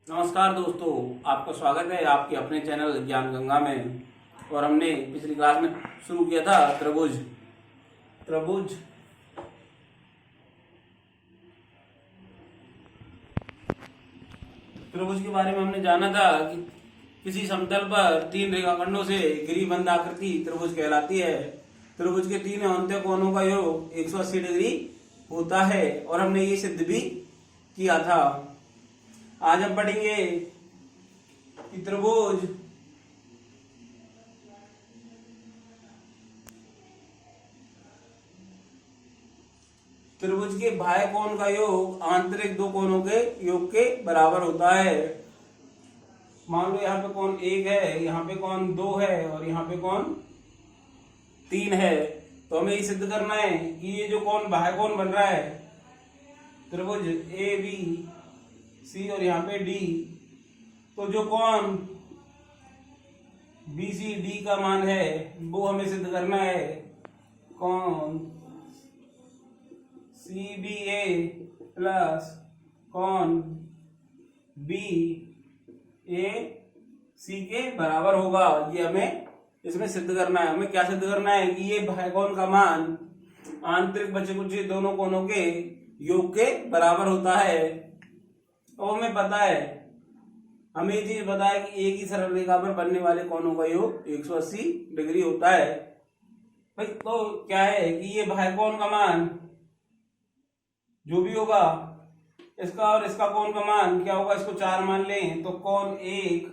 नमस्कार दोस्तों, आपका स्वागत है आपके अपने चैनल ज्ञान गंगा में। और हमने पिछली क्लास में शुरू किया था त्रिभुज त्रिभुज त्रिभुज के बारे में हमने जाना था कि किसी समतल पर तीन रेखाखंडों से घिरी बंद आकृति त्रिभुज कहलाती है। त्रिभुज के तीन अंत्य कोणों का योग 180 डिग्री होता है और हमने ये सिद्ध भी किया था। आज हम पढ़ेंगे कि त्रिभुज के बाह्य कोण का योग आंतरिक दो कोणों के योग के बराबर होता है। मान लो यहाँ पे कोण 1 है, यहाँ पे कोण 2 है और यहाँ पे कोण 3 है। तो हमें ये सिद्ध करना है कि ये जो कोण बाह्य कोण बन रहा है त्रिभुज ए बी सी और यहाँ पे डी, तो जो कोण बी सी डी का मान है वो हमें सिद्ध करना है। कोण सी बी ए प्लस कोण बी ए सी के बराबर होगा। ये हमें इसमें सिद्ध करना है। हमें क्या सिद्ध करना है कि ये बाह्य कोण का मान आंतरिक बचे कुचे दोनों कोणों के योग के बराबर होता है। तो हमें पता है, हमें ये चीज पता है कि एक ही सरल रेखा पर बनने वाले कोणों का योग 180 डिग्री होता है। भाई तो क्या है कि ये बाह्य कोण का मान जो भी होगा इसका और इसका कोण का मान क्या होगा, इसको 4 मान लें तो कोण 1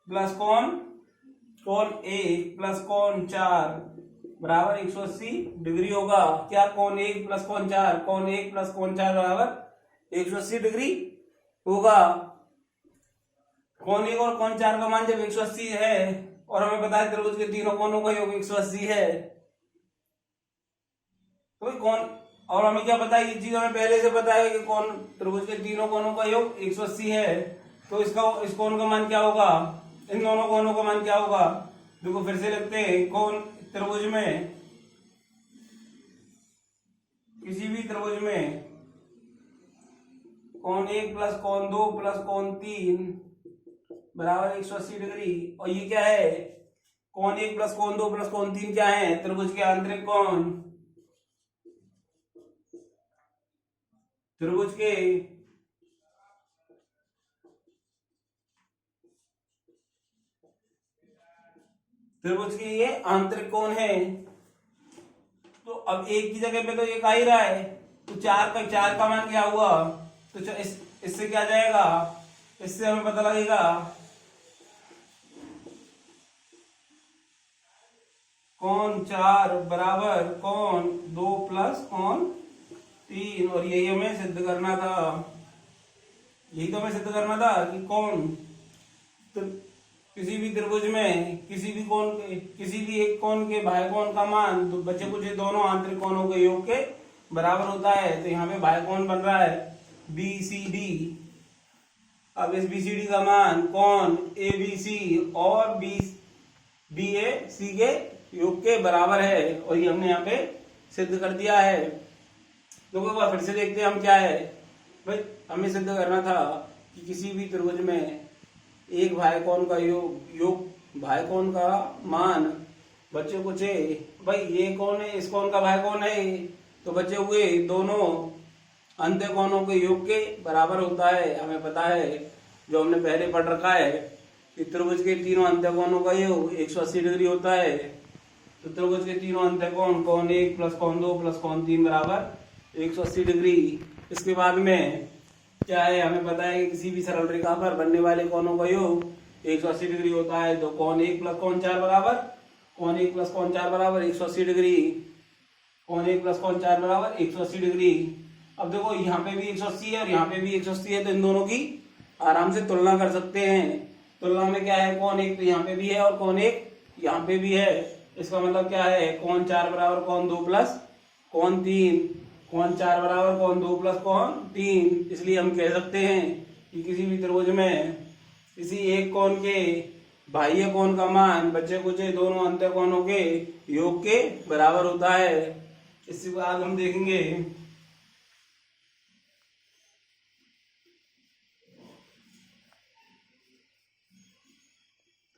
प्लस कोण 1 प्लस कोण 4 बराबर 180 डिग्री होगा। क्या कोण 1 प्लस कोण 4, कोण 1 प्लस कोण 4 बराबर 180 डिग्री होगा। कोण 1 और कोण 4 का मान जब 180 है और हमें पता है त्रिभुज के तीनों कोणों का योग 180 है, तो कोण, और हमें क्या पता है, ये चीज हमें पहले से पता है कि कोण त्रिभुज के तीनों कोणों का योग 180 है। तो इस कोण का मान क्या होगा, इन दोनों कोणों का मान क्या होगा। देखो फिर से लिखते हैं, कोण त्रिभुज में, किसी भी त्रिभुज में कोण 1 प्लस कोण 2 प्लस कोण 3 बराबर 180 डिग्री। और ये क्या है, कोण 1 प्लस कोण 2 प्लस कोण 3 क्या है, त्रिभुज के आंतरिक कोण। त्रिभुज के ये आंतरिक कोण है। तो अब एक की जगह पे तो एक आ ही रहा है, तो 4 का मान क्या हुआ, तो इससे क्या जाएगा, इससे हमें पता लगेगा कोण 4 बराबर कोण 2 प्लस कोण 3। और यही हमें सिद्ध करना था, यही तो हमें सिद्ध करना था कि कोण किसी भी त्रिभुज में किसी भी एक कोण के बाह्य कोण का मान तो बचे कुछ दोनों आंतरिक कोणों के योग के बराबर होता है। तो यहाँ पे बाह्य कोण बन रहा है बी सी डी। अब इस बी सी डी का मान कोण ए बी सी और बी ए सी के योग के बराबर है, और ये हमने यहाँ पे सिद्ध कर दिया है। तो एक बार फिर से देखते हैं हम क्या है। भाई हमें सिद्ध करना था कि किसी भी त्रिभुज में एक बाह्य कोण का योग बाह्य कोण का मान बचे कुछ, भाई ये कोण है, इस कोण का बाह्य कोण है, तो बचे हुए दोनों अंत्य कोणों के योग के बराबर होता है। हमें पता है, जो हमने पहले पढ़ रखा है, कि त्रिभुज के तीनों अंत्य कोणों का योग 180 डिग्री होता है। तो त्रिभुज के तीनों अंत्य कोण, कोण 1 प्लस कोण 2 प्लस कोण 3 बराबर 180 डिग्री। इसके बाद में क्या है, हमें पता है कि किसी भी सरल रेखा पर बनने वाले कोणों का योग 180 डिग्री होता है। तो कोण 1 प्लस कोण 4 बराबर 180 डिग्री, कोण 1 प्लस कोण 4 बराबर 180 डिग्री। अब देखो यहाँ पे भी 180 है और यहाँ पे भी 180 है, तो इन दोनों की आराम से तुलना कर सकते हैं। तुलना में क्या है, कोण 1 तो यहाँ पे भी है और कोण 1 यहाँ पे भी है। इसका मतलब क्या है, कोण 4 बराबर कोण 2 प्लस कोण 3, कोण 4 बराबर कोण 2 प्लस कोण 3। इसलिए हम कह सकते हैं कि किसी भी त्रिभुज में किसी एक कोण के बाह्य कोण का मान बचे कुचे दोनों अंत्य कोणों के योग के बराबर होता है। इसके बाद हम देखेंगे,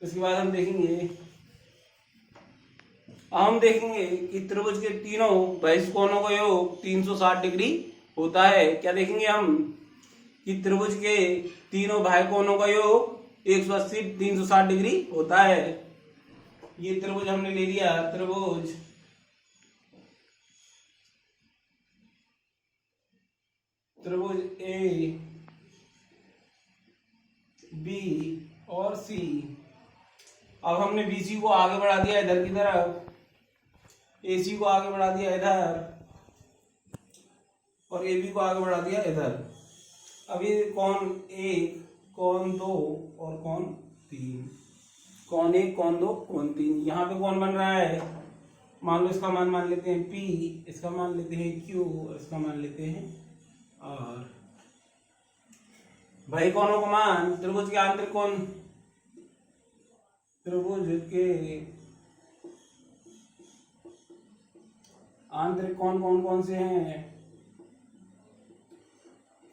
इसके बाद हम देखेंगे कि त्रिभुज के तीनों बहिष्कोणों का योग 360 डिग्री होता है। क्या देखेंगे हम कि त्रिभुज के तीनों बाह्य कोणों का योग 180 360 डिग्री होता है। ये त्रिभुज हमने ले लिया, त्रिभुज ए बी और सी। अब हमने बीसी को आगे बढ़ा दिया इधर की तरफ, एसी को आगे बढ़ा दिया इधर और एबी को आगे बढ़ा दिया इधर। अब ये कौन एक, कौन दो और कौन तीन, कौन एक, कौन दो, कौन तीन। यहाँ पे कौन बन रहा है, मान लो इसका मान लेते हैं P, इसका मान लेते हैं Q, इसका मान लेते हैं R। भाई कौनों का मान त्रिभुज के आंतरिक कोण, त्रिभुज के आंतरिक कोण कौन कौन से हैं,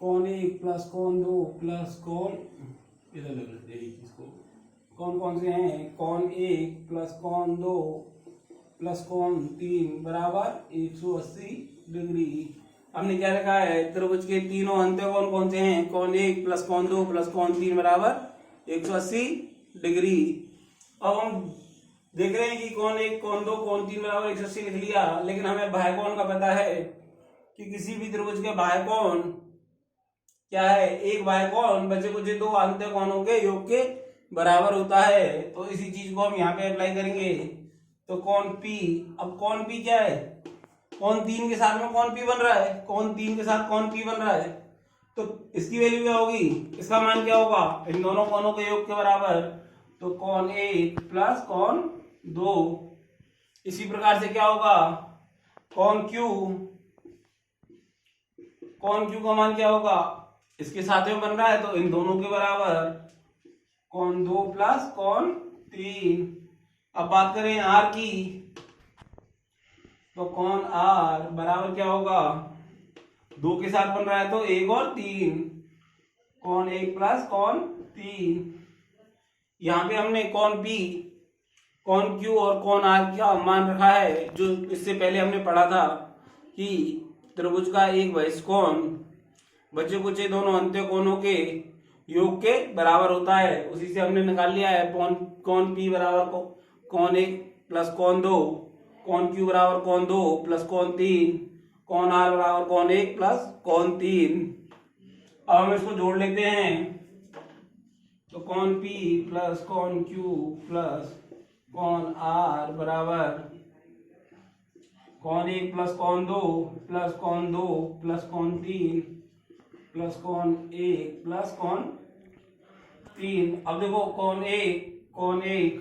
कौन एक प्लस कौन दो प्लस कौन, इधर लग लेते हैं इसको, कौन कौन से हैं, कौन एक प्लस कौन दो प्लस कौन तीन बराबर 180 डिग्री। हमने क्या लिखा है, त्रिभुज के तीनों अंत्य कौन कौन से हैं, कौन एक प्लस कौन दो प्लस कौन तीन बराबर 180 डिग्री। अब हम देख रहे हैं कि कौन एक, कौन दो, कौन तीन बराबर 180 लिख लिया, लेकिन हमें बाह्य कोण का पता है कि किसी भी त्रिभुज के बाह्य कोण क्या है, एक बाह्य कोण बचे कुछ दो अंत्य कोणों के योग के बराबर होता है। तो इसी चीज को हम यहाँ पे अप्लाई करेंगे। तो कौन P, अब कौन P क्या है, कौन तीन के साथ में कौन P बन रहा है, कौन तीन के साथ कौन P बन रहा है, तो इसकी वैल्यू क्या होगी, इसका मान क्या होगा, इन दोनों कोणों के योग के बराबर। तो कौन एक प्लस कौन दो। इसी प्रकार से क्या होगा, कौन Q, कौन Q का मान क्या होगा, इसके साथ में बन रहा है तो इन दोनों के बराबर, कौन दो प्लस कौन तीन। अब बात करें R की, तो कौन R बराबर क्या होगा, दो के साथ बन रहा है तो एक और तीन, कौन एक प्लस कौन तीन। यहाँ पे हमने कौन P, कौन Q और कौन R का मान रखा है, जो इससे पहले हमने पढ़ा था कि त्रिभुज का एक बहिष्कोण बचे कुचे दोनों अंत्य कोणों के योग के बराबर होता है। उसी से हमने निकाल लिया है कौन P बराबर कौन एक प्लस कौन दो, कौन Q बराबर कौन दो प्लस कौन तीन, कौन R बराबर कौन एक प्लस कौन तीन। अब हम इसको जोड़ लेते हैं, तो कौन P प्लस कौन Q प्लस कौन R बराबर कौन एक प्लस कौन दो प्लस कौन दो प्लस कौन तीन प्लस कौन एक प्लस कौन तीन। अब देखो कौन एक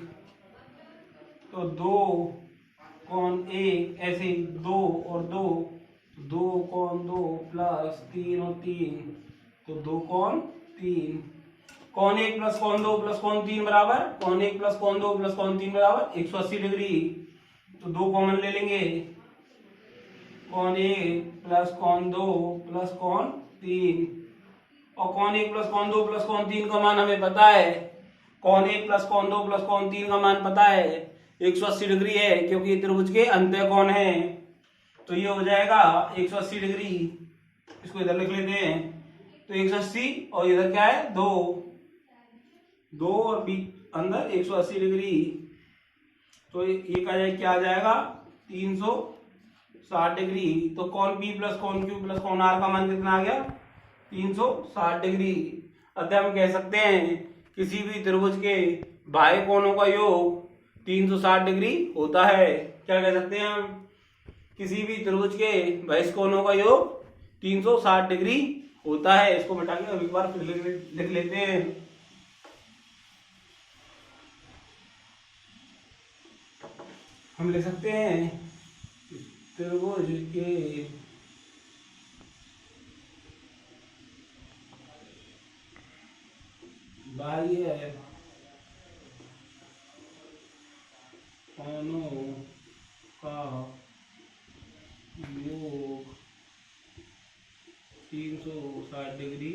तो दो कौन एक, ऐसे दो और दो, दो कौन दो प्लस तीन और तीन, तो दो कौन तीन। कौन एक प्लस कौन दो प्लस कौन तीन बराबर, कौन एक प्लस कौन दो प्लस कौन तीन बराबर 180 डिग्री। तो दो कॉमन ले लेंगे, कौन एक प्लस कौन दो प्लस कौन तीन, और कौन एक प्लस कौन दो प्लस कौन तीन का मान हमें पता है, कौन एक प्लस कौन दो प्लस कौन तीन का मान पता है 180 डिग्री है, क्योंकि त्रिभुज के अंत्य कोण है। तो ये हो जाएगा 180 डिग्री, इसको इधर लिख लेते हैं। तो 180 और इधर क्या है दो, दो और बी अंदर 180 डिग्री। तो ये क्या आ जाएगा 360 डिग्री। तो कौन P प्लस कौन Q प्लस कौन R का मान कितना आ गया 360 डिग्री। अतः हम कह सकते हैं किसी भी त्रिभुज के बाह्य कोणों का योग 360 डिग्री होता है। क्या कह सकते हैं हम, किसी भी त्रिभुज के बहिष्कोणों का योग 360 डिग्री होता है। इसको मिटा के अब एक बार फिर लिख लेते हैं। हम लिख सकते हैं त्रिभुज के बाह्य कोणों का योग 360 डिग्री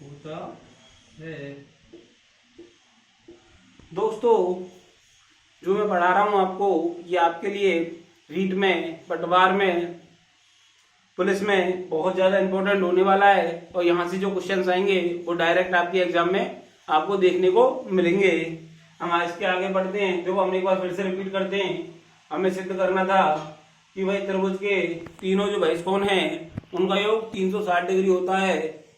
होता है। दोस्तों जो मैं पढ़ा रहा हूँ आपको, ये आपके लिए रीट में, पटवार में, पुलिस में बहुत ज़्यादा इंपॉर्टेंट होने वाला है। और यहाँ से जो क्वेश्चंस आएंगे वो डायरेक्ट आपके एग्जाम में आपको देखने को मिलेंगे। हम इसके आगे बढ़ते हैं। देखो हम एक बार फिर से रिपीट करते हैं। हमें सिद्ध करना था कि भाई त्रिभुज के तीनों जो बहिष्कोण हैं उनका योग 360 डिग्री होता है।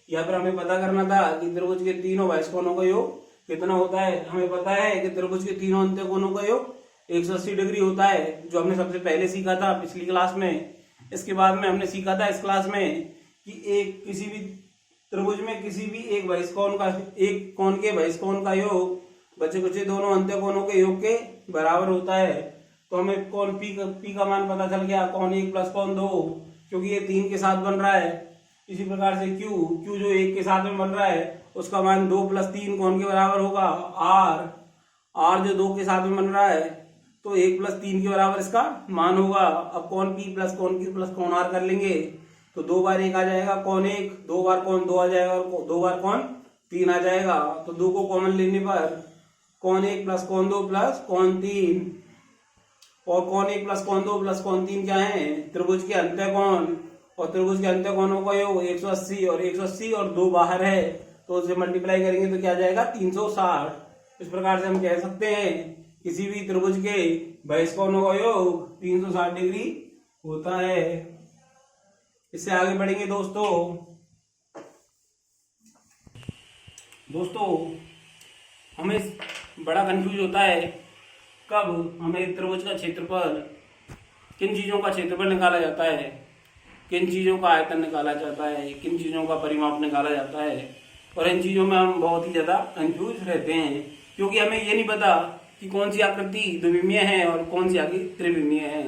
यहाँ पर हमें पता करना था कि त्रिभुज के तीनों बहिष्कोणों का योग कितना होता है। हमें पता है कि त्रिभुज के तीनों अंत्यकोणों का योग 180 डिग्री होता है, जो हमने सबसे पहले सीखा था पिछली क्लास में। इसके बाद में हमने सीखा था इस क्लास में कि एक किसी भी त्रिभुज में किसी भी एक बहिष्कोण का, एक कोण के बहिष्कोण का योग बचे कुचे दोनों अंत्यकोणों के योग के बराबर होता है। तो हमें कोण पी का मान पता चल गया, कोण 1 प्लस कोण 2, क्योंकि ये 3 के साथ बन रहा है। इसी प्रकार से क्यू जो 1 के साथ में बन रहा है उसका मान 2 प्लस 3 कोण के बराबर होगा। आर जो 2 के साथ में बन रहा है तो 1 प्लस 3 के बराबर इसका मान होगा। अब कौन पी प्लस कौन क्यू प्लस कौन आर कर लेंगे तो 2 बार 1 आ जाएगा कौन 1, 2 बार कौन 2 आ जाएगा और 2 बार कौन 3 आ जाएगा। तो 2 को कॉमन लेने पर कौन 1 प्लस कौन 2 प्लस कौन 3, और कौन 1 प्लस कौन 2 प्लस कौन 3 क्या है, त्रिभुज के अंत्यकोण। और त्रिभुज के अंत्यकोणों का योग 180 और 180 और 2 बाहर है तो उसे मल्टीप्लाई करेंगे तो क्या आ जाएगा 360। इस प्रकार से हम कह सकते हैं किसी भी त्रिभुज के बहिष्कोणों का योग 360 डिग्री होता है। इससे आगे बढ़ेंगे दोस्तों हमें बड़ा कंफ्यूज होता है कब हमें त्रिभुज का क्षेत्रफल, किन चीजों का क्षेत्रफल निकाला जाता है, किन चीजों का आयतन निकाला जाता है, किन चीजों का परिमाप निकाला जाता है। और इन चीजों में हम बहुत ही ज्यादा कंफ्यूज रहते हैं, क्योंकि हमें ये नहीं पता कि कौन सी आकृति द्विविमीय है और कौन सी आकृति त्रिविमीय है।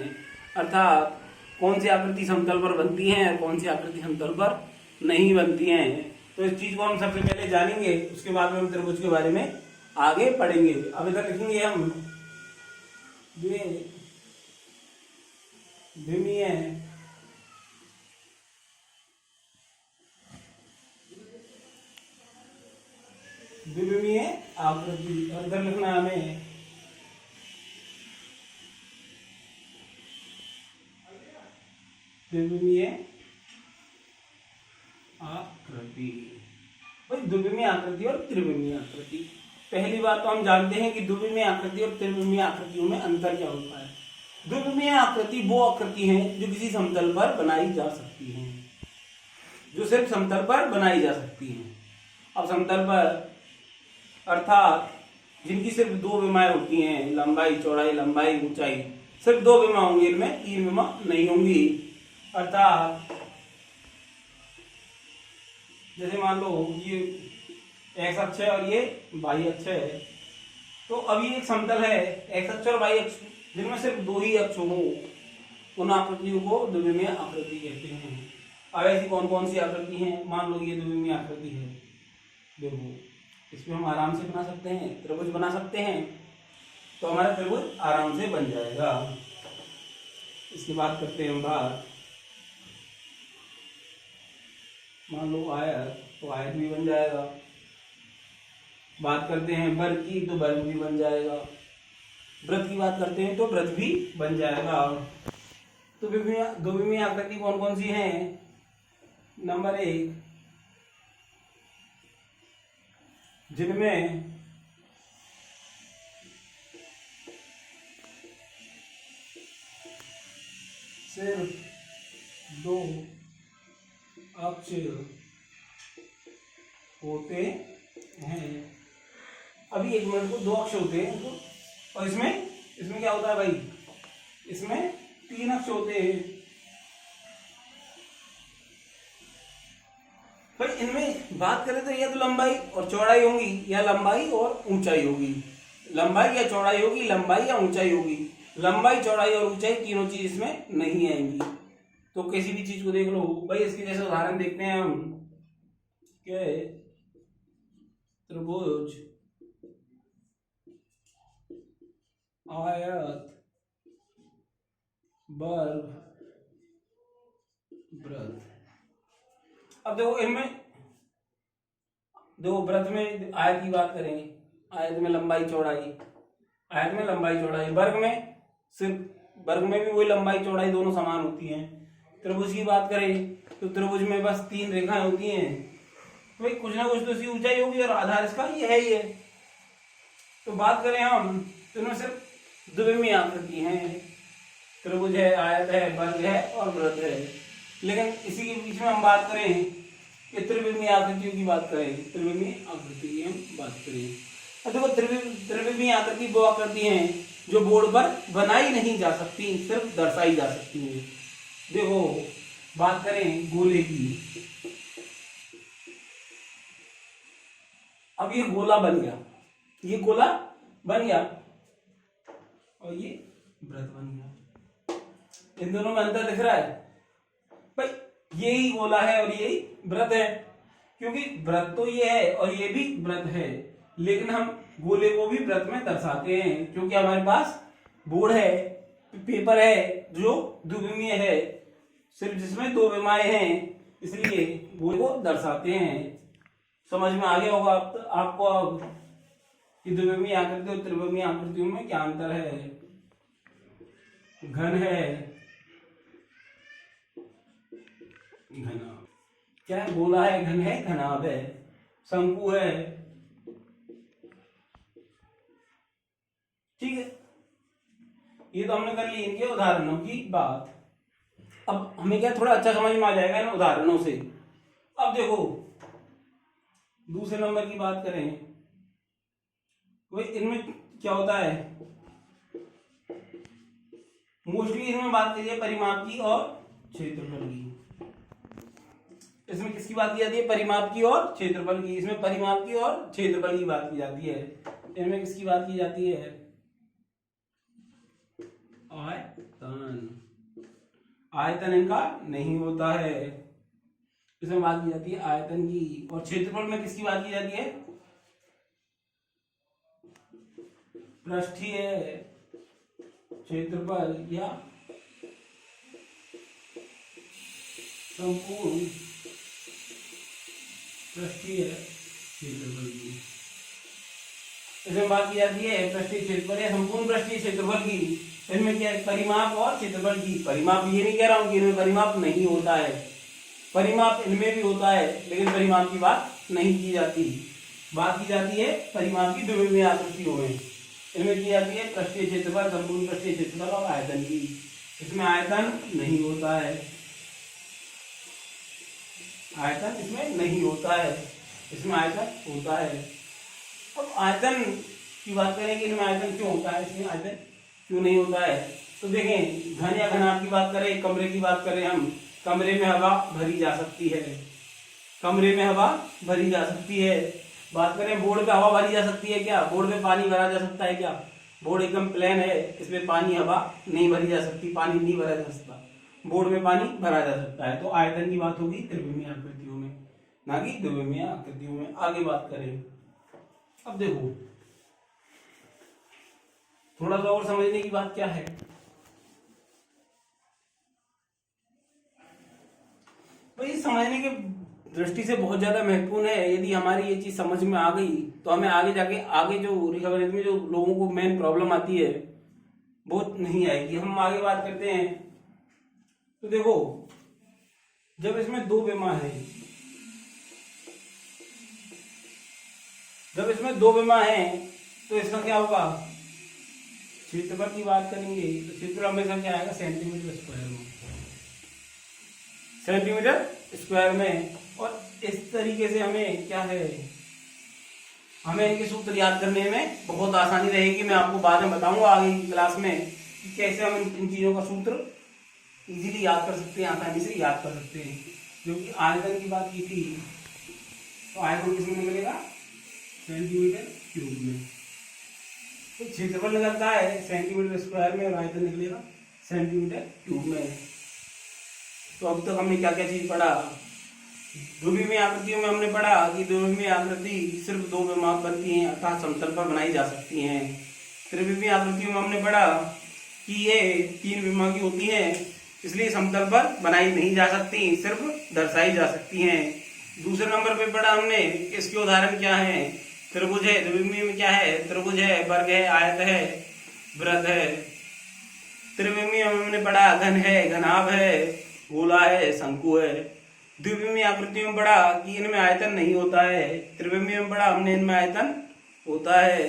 अर्थात कौन सी आकृति समतल पर बनती है और कौन सी आकृति समतल पर नहीं बनती है। तो इस चीज को हम सबसे पहले जानेंगे, उसके बाद में हम त्रिभुज के बारे में आगे पढ़ेंगे। अब इधर लिखेंगे हम द्विविमीय द्विविमीय आकृति, और इधर लिखना है हमें द्विविमीय आकृति। भाई द्विविमीय आकृति और त्रिविमीय आकृति, पहली बात तो हम जानते हैं कि द्विविमीय आकृति और त्रिविमीय आकृतियों में अंतर क्या होता है। द्विविमीय आकृति वो आकृति है जो किसी समतल पर बनाई जा सकती है, जो सिर्फ समतल पर बनाई जा सकती है। अब समतल पर अर्थात जिनकी सिर्फ 2 विमाएं होती हैं, लंबाई चौड़ाई लंबाई ऊंचाई, सिर्फ 2 विमा होंगी, इनमें 3 विमा नहीं होंगी। अर्थात जैसे मान लो ये एक्स अक्ष है और ये वाई अक्ष है, तो अभी एक समतल है एक्स अक्ष और वाई अक्ष जिनमें सिर्फ 2 ही अक्ष हो, उन आकृतियों को द्विविमीय आकृति कहते हैं। अब ऐसी कौन कौन सी आकृति हैं, मान लो ये द्विविमीय आकृति है, देखो इसमें हम आराम से बना सकते हैं, त्रिभुज बना सकते हैं, तो हमारा त्रिभुज आराम से बन जाएगा। इसकी बात करते हैं हम बात, मान लो आयत, तो आयत भी बन जाएगा। बात करते हैं वर्ग की, तो वर्ग भी बन जाएगा। वृत्त की बात करते हैं तो वृत्त भी बन जाएगा। तो द्विविमीय आकृति कौन कौन सी हैं? नंबर 1, जिनमें सिर्फ 2 अक्ष होते हैं। अभी एक मिनट को 2 अक्ष होते हैं तो, और इसमें क्या होता है भाई, इसमें 3 अक्ष होते हैं। पर इनमें बात करें तो या तो लंबाई और चौड़ाई होगी या लंबाई और ऊंचाई होगी, लंबाई या चौड़ाई होगी, लंबाई या ऊंचाई होगी। लंबाई चौड़ाई और ऊंचाई तीनों चीज इसमें नहीं आएंगी। तो किसी भी चीज को देख लो भाई, इसके जैसे उदाहरण देखते हैं हम, क्या है, त्रिभुज, आयत, वर्ग, वृत्त। अब देखो इनमें, देखो वृत्त में आयत की बात करें आयत में लंबाई चौड़ाई, आयत में लंबाई चौड़ाई, वर्ग में सिर्फ वर्ग में भी वही लंबाई चौड़ाई दोनों समान होती हैं। त्रिभुज की बात करें तो त्रिभुज में बस 3 रेखाएं होती हैं, भाई कुछ ना कुछ तो इसकी ऊंचाई होगी और आधार इसका ये है ही है। तो बात करें हम तो इनमें सिर्फ द्विविमीय आकृति हैं, त्रिभुज है, आयत है, वर्ग है और वृत्त है। लेकिन इसी के बीच में हम बात करें कि त्रिविमीय आकृतियों की बात करें, त्रिविमीय आकृति की हम बात करें, देखो त्रिविमीय आकृति वो आकृति हैं जो बोर्ड पर बनाई नहीं जा सकती, सिर्फ दर्शाई जा सकती है। देखो बात करें गोले की, अब ये गोला बन गया, ये गोला बन गया और ये वृत्त बन गया। इन दोनों में अंतर दिख रहा है भाई, यही गोला है और यही वृत्त है, क्योंकि वृत्त तो ये है और ये भी वृत्त है, लेकिन हम गोले को भी वृत्त में दर्शाते हैं क्योंकि हमारे पास बोर्ड है, पेपर है जो द्विविमीय है, सिर्फ जिसमें 2 विमाएं हैं, इसलिए गोले को दर्शाते हैं। समझ में आ गया होगा आपको अब कि द्विविमीय आकृति और त्रिविमीय आकृतियों में क्या अंतर है। घन है, घनाभ क्या है, गोला है, घन है, घनाभ है, शंकु है, ठीक है। ये तो हमने कर ली इनके उदाहरणों की बात। अब हमें क्या थोड़ा अच्छा समझ में आ जाएगा इन उदाहरणों से। अब देखो दूसरे नंबर की बात करें, भाई इनमें क्या होता है, मोस्टली इनमें बात करिए परिमाप की और क्षेत्रफल की। इसमें किसकी बात की जाती है, परिमाप की और क्षेत्रफल की। इसमें परिमाप की और क्षेत्रफल की बात की जाती है। इनमें किसकी बात की जाती है, आयतन। आयतन इनका नहीं होता है, इसमें बात की जाती है आयतन की। और क्षेत्रफल में किसकी बात की जाती है, पृष्ठीय क्षेत्रफल या संपूर्ण पृष्ठीय क्षेत्रफल की। इसमें बात की जाती है पृष्ठीय क्षेत्रफल या संपूर्ण पृष्ठीय क्षेत्रफल की। इनमें क्या है, परिमाप और क्षेत्रफल की। परिमाप ये नहीं कह रहा हूं कि इनमें परिमाप नहीं होता है, परिमाप इनमें भी होता है, लेकिन परिमाप की बात नहीं की जाती। बात की जाती है परिमाप की द्विविमीय आकृतियों में। इनमें की जाती है पृष्ठीय क्षेत्रफल, संपूर्ण पृष्ठीय क्षेत्रफल और आयतन की। इसमें आयतन नहीं होता है, आयतन इसमें नहीं होता है, इसमें आयतन होता है। अब आयतन की बात करें कि इनमें आयतन क्यों होता है, इसमें आयतन क्यों नहीं होता है। तो देखें घन या घनाभ की बात करें, कमरे की बात करें हम, कमरे में हवा भरी जा सकती है, कमरे में हवा भरी जा सकती है। बात करें बोर्ड पे हवा भरी जा सकती है क्या, बोर्ड पे पानी भरा जा सकता है क्या, बोर्ड एकदम प्लेन है, इसमें पानी हवा नहीं भरी जा सकती, पानी नहीं भरा जा सकता, बोर्ड में पानी भरा जा सकता है। तो आयतन की बात होगी त्रिविमीय आकृतियों में, ना कि द्विविमीय आकृतियों में। आगे बात करें, अब देखो थोड़ा सा और समझने की बात क्या है, भाई समझने की दृष्टि से बहुत ज्यादा महत्वपूर्ण है। यदि हमारी ये चीज समझ में आ गई तो हमें आगे जाके आगे जो रिकवरी में जो लोगों को मेन प्रॉब्लम आती है वो नहीं आएगी। हम आगे बात करते हैं। तो देखो जब इसमें 2 विमा है, जब इसमें 2 विमा है तो इसका क्या होगा, क्षेत्रफल की बात करेंगे तो क्षेत्रफल हमेशा क्या आएगा, सेंटीमीटर स्क्वायर में, सेंटीमीटर स्क्वायर में। और इस तरीके से हमें क्या है, हमें इनके सूत्र याद करने में बहुत आसानी रहेगी। मैं आपको बाद में बताऊंगा आगे की क्लास में कि कैसे हम इन चीजों का सूत्र इजीली याद कर सकते हैं, आसानी से याद कर सकते हैं। जो कि आयतन की बात की थी, तो आयतन किसमें निकलेगा, सेंटीमीटर क्यूब में। तो क्षेत्रफल निकलता है सेंटीमीटर स्क्वायर में और आयतन निकलेगा सेंटीमीटर क्यूब में। तो अब तक हमने क्या क्या चीज पढ़ा, द्विविमीय आकृतियों में हमने पढ़ा कि द्विविमीय आकृति सिर्फ 2 विमाप बनती हैं अर्थात समतल पर बनाई जा सकती हैं। त्रिविमीय आकृतियों में हमने पढ़ा कि ये 3 विमा की होती हैं, इसलिए समतल पर बनाई नहीं जा सकती, सिर्फ दर्शाई जा सकती हैं। दूसरे नंबर पे पढ़ा हमने इसके उदाहरण क्या हैं, त्रिभुज है, द्विविमीय में क्या है, त्रिभुज है, वर्ग है, आयत है, वृत्त है। त्रिविमीय में हमने पढ़ा घन है, घनाभ है, गोला है, शंकु है। द्विविमीय आकृतियों में पढ़ा कि इनमें आयतन नहीं होता है, त्रिविमीय में पढ़ा हमने इनमें आयतन होता है।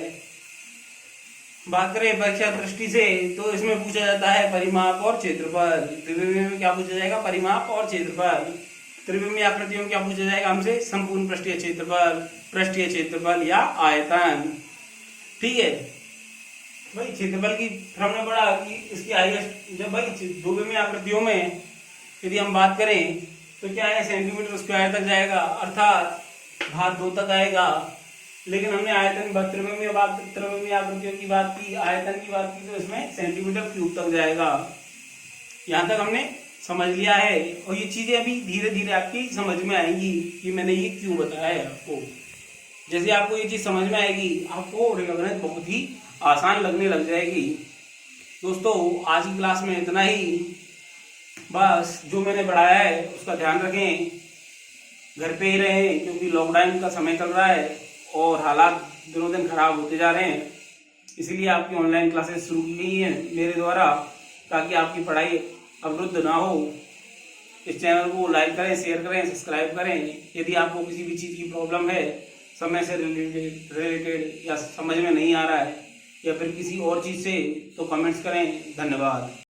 बात करें परीक्षा दृष्टि से तो इसमें पूछा जाता है परिमाप और क्षेत्रफल। द्विविमीय में क्या पूछा जाएगा, परिमाप और क्षेत्रफल। त्रिविमीय आकृतियों में क्या पूछा जाएगा हमसे, संपूर्ण पृष्ठीय क्षेत्रफल, पृष्ठीय क्षेत्रफल या आयतन। ठीक है भाई, क्षेत्रफल की हमने पढ़ा कि इसकी हाईएस्ट, जब भाई द्विविमीय आकृतियों में यदि हम बात करें तो क्या है, सेंटीमीटर स्क्वायर तक जाएगा, अर्थात घात 2 तक आएगा। लेकिन हमने आयतन त्रिविमीय आकृतियों की बात की, आयतन की बात की तो इसमें सेंटीमीटर क्यूब तक जाएगा। यहाँ तक हमने समझ लिया है और ये चीजें अभी धीरे धीरे आपकी समझ में आएंगी कि मैंने ये क्यों बताया है आपको। जैसे आपको ये चीज समझ में आएगी, आपको रेखागणित बहुत ही आसान लगने लग जाएगी। दोस्तों आज की क्लास में इतना ही, बस जो मैंने पढ़ाया है उसका ध्यान रखें, घर पे ही रहें क्योंकि लॉकडाउन का समय चल रहा है और हालात दिनों दिन खराब होते जा रहे हैं, इसीलिए आपकी ऑनलाइन क्लासेस शुरू की गई हैं मेरे द्वारा, ताकि आपकी पढ़ाई अवरुद्ध ना हो। इस चैनल को लाइक करें, शेयर करें, सब्सक्राइब करें। यदि आपको किसी भी चीज़ की प्रॉब्लम है, समय से रिलेटेड या समझ में नहीं आ रहा है या फिर किसी और चीज़ से, तो कमेंट्स करें। धन्यवाद।